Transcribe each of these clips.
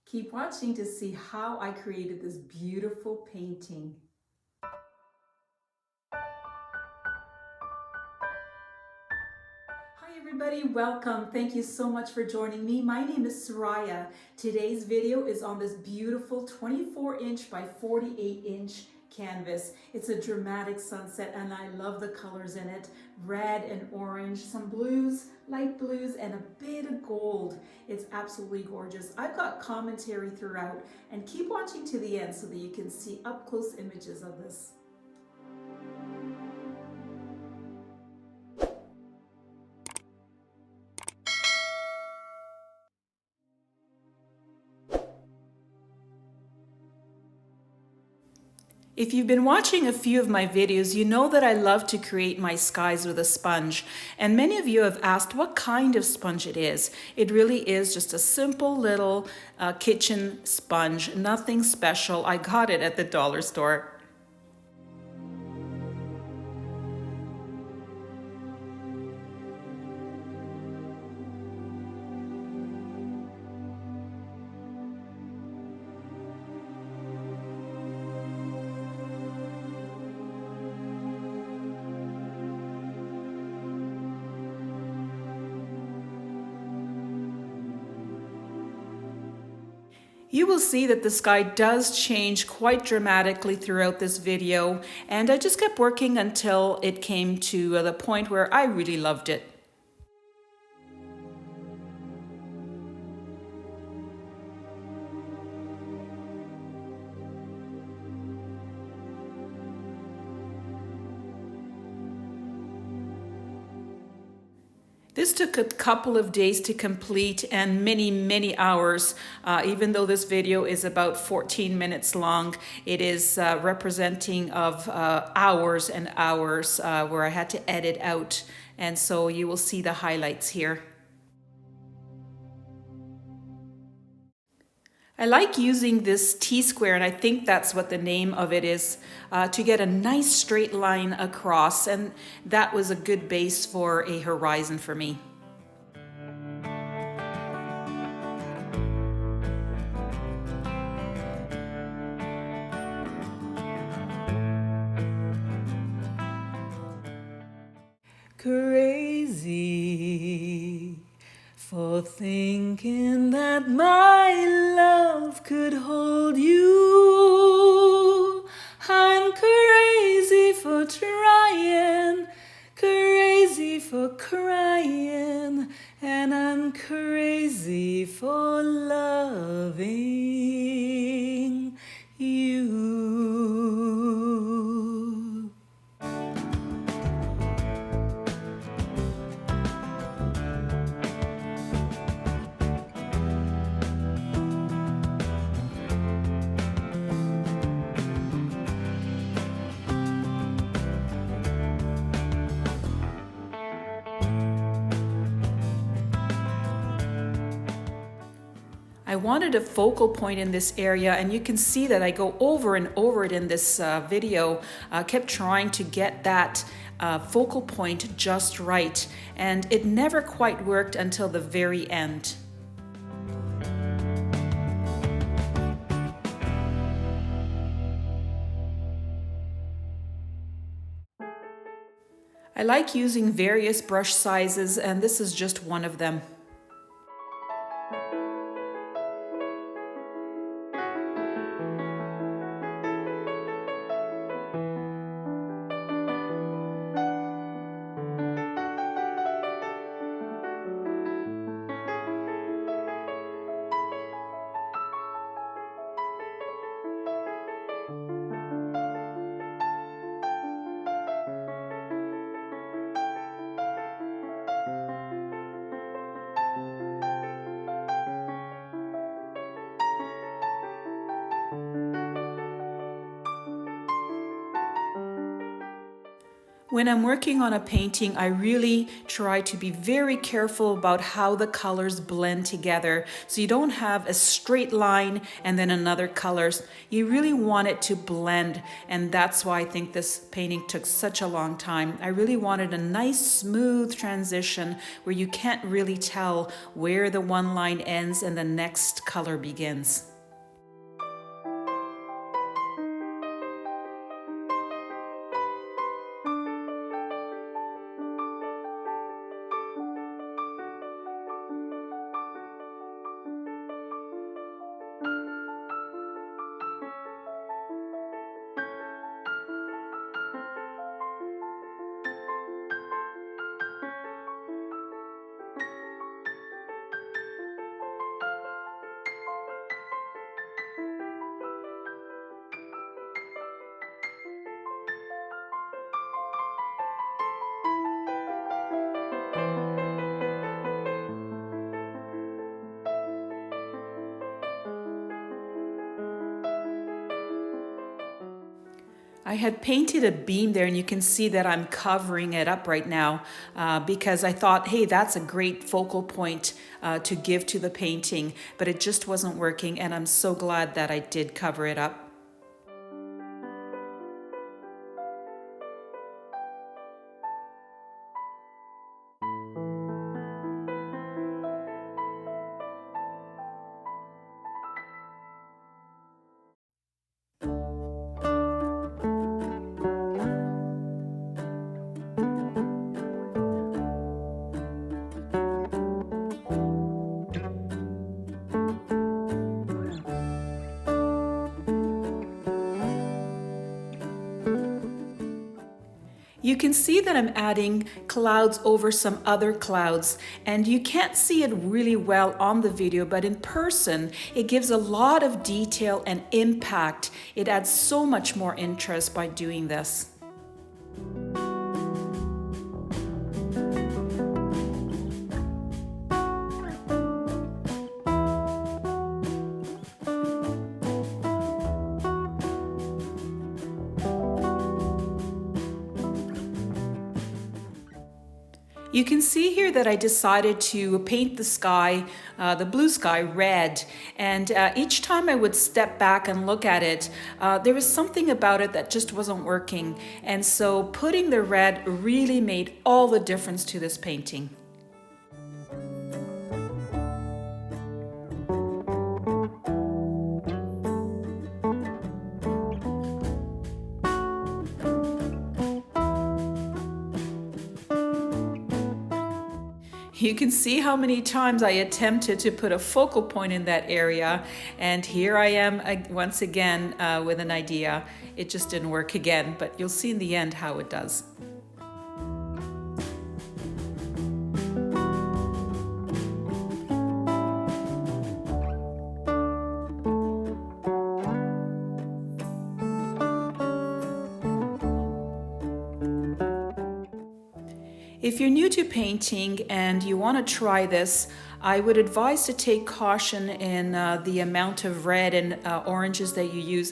Keep watching to see how I created this beautiful painting. Hi everybody, welcome. Thank you so much for joining me. My name is Soraya. Today's video is on this beautiful 24-inch by 48-inch canvas. It's a dramatic sunset and I love the colors in it. Red and orange, some blues, light blues, and a bit of gold. It's absolutely gorgeous. I've got commentary throughout, and keep watching to the end so that you can see up close images of this. If you've been watching a few of my videos, you know that I love to create my skies with a sponge. And many of you have asked what kind of sponge it is. It really is just a simple little kitchen sponge, nothing special. I got it at the dollar store. You will see that the sky does change quite dramatically throughout this video, and I just kept working until it came to the point where I really loved it. This took a couple of days to complete and many hours. Even though this video is about 14 minutes long, it is representing of hours and hours where I had to edit out. And so you will see the highlights here. I like using this T-square, and I think that's what the name of it is, to get a nice straight line across, and that was a good base for a horizon for me. Crazy for thinking that my love could hold you. I'm crazy for trying, crazy for crying, and I'm crazy for loving you. I wanted a focal point in this area, and you can see that I go over and over it in this video. Kept trying to get that focal point just right, and it never quite worked until the very end. I like using various brush sizes, and this is just one of them. When I'm working on a painting, I really try to be very careful about how the colors blend together. So you don't have a straight line and then another colors. You really want it to blend. And that's why I think this painting took such a long time. I really wanted a nice smooth transition where you can't really tell where the one line ends and the next color begins. I had painted a beam there, and you can see that I'm covering it up right now because I thought, hey, that's a great focal point to give to the painting, but it just wasn't working, and I'm so glad that I did cover it up. You can see that I'm adding clouds over some other clouds, and you can't see it really well on the video, but in person, it gives a lot of detail and impact. It adds so much more interest by doing this. You can see here that I decided to paint the sky, the blue sky, red, and each time I would step back and look at it, there was something about it that just wasn't working, and so putting the red really made all the difference to this painting. You can see how many times I attempted to put a focal point in that area, and here I am once again with an idea. It just didn't work again, but you'll see in the end how it does. If you're new to painting and you want to try this, I would advise to take caution in the amount of red and oranges that you use.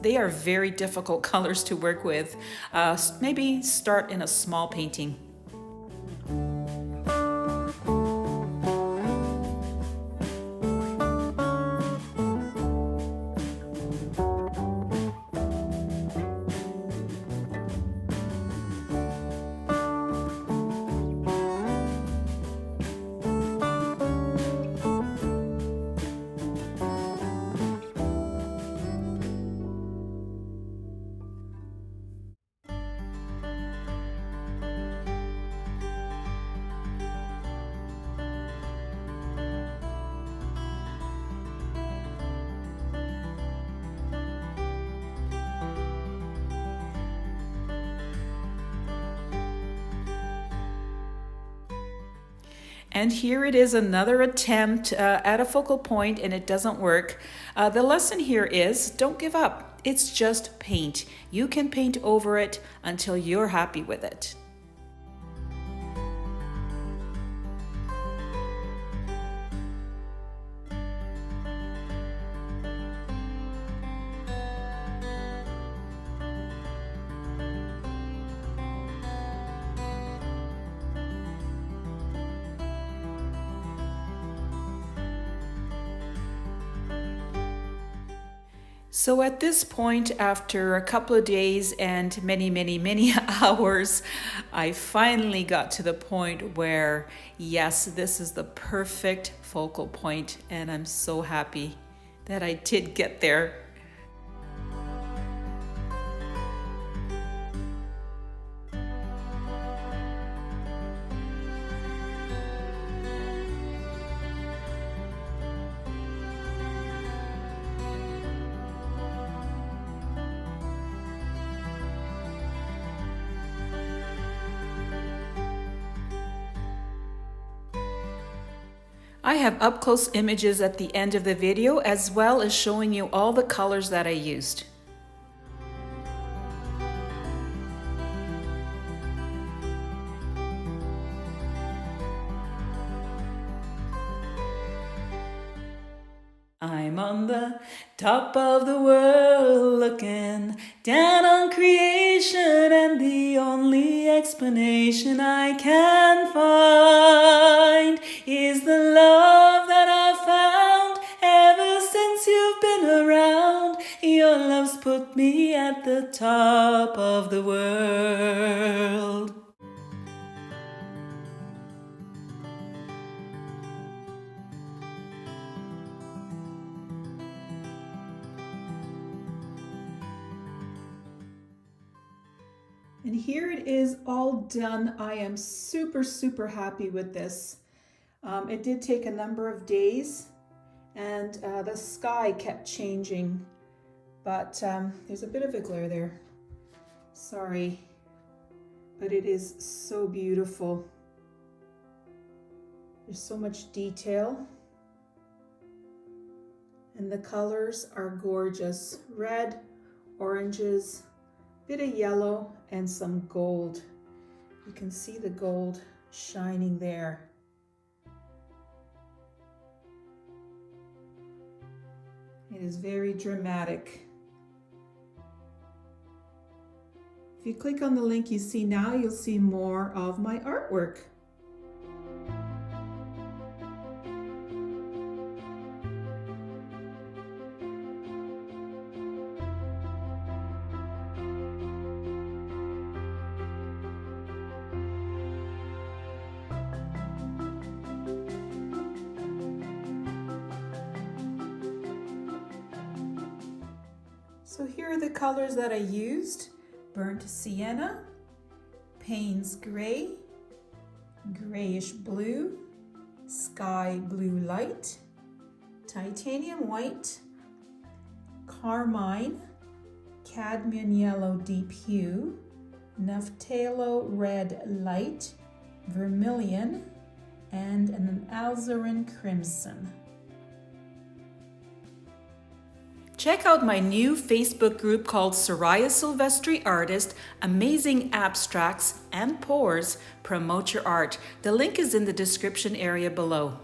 They are very difficult colors to work with. Maybe start in a small painting. And here it is, another attempt at a focal point, and it doesn't work. The lesson here is don't give up. It's just paint. You can paint over it until you're happy with it. So at this point, after a couple of days and many hours, I finally got to the point where, yes, this is the perfect focal point, and I'm so happy that I did get there. I have up-close images at the end of the video, as well as showing you all the colors that I used. I'm on the top of the world looking down on creation, and the only explanation I can find is the love that I've found ever since you've been around. Your love's put me at the top of the world. And here it is all done. I am super happy with this. It did take a number of days, and the sky kept changing, but there's a bit of a glare there. Sorry, but it is so beautiful. There's so much detail, and the colors are gorgeous. Red, oranges, bit of yellow, and some gold. You can see the gold shining there. It is very dramatic. If you click on the link you see now, you'll see more of my artwork. So here are the colors that I used: burnt sienna, Payne's gray, grayish blue, sky blue light, titanium white, carmine, cadmium yellow deep hue, Naftalo red light, vermilion, and an alizarin crimson. Check out my new Facebook group called SorayaSilvestriArtist. Amazing abstracts and pours promote your art. The link is in the description area below.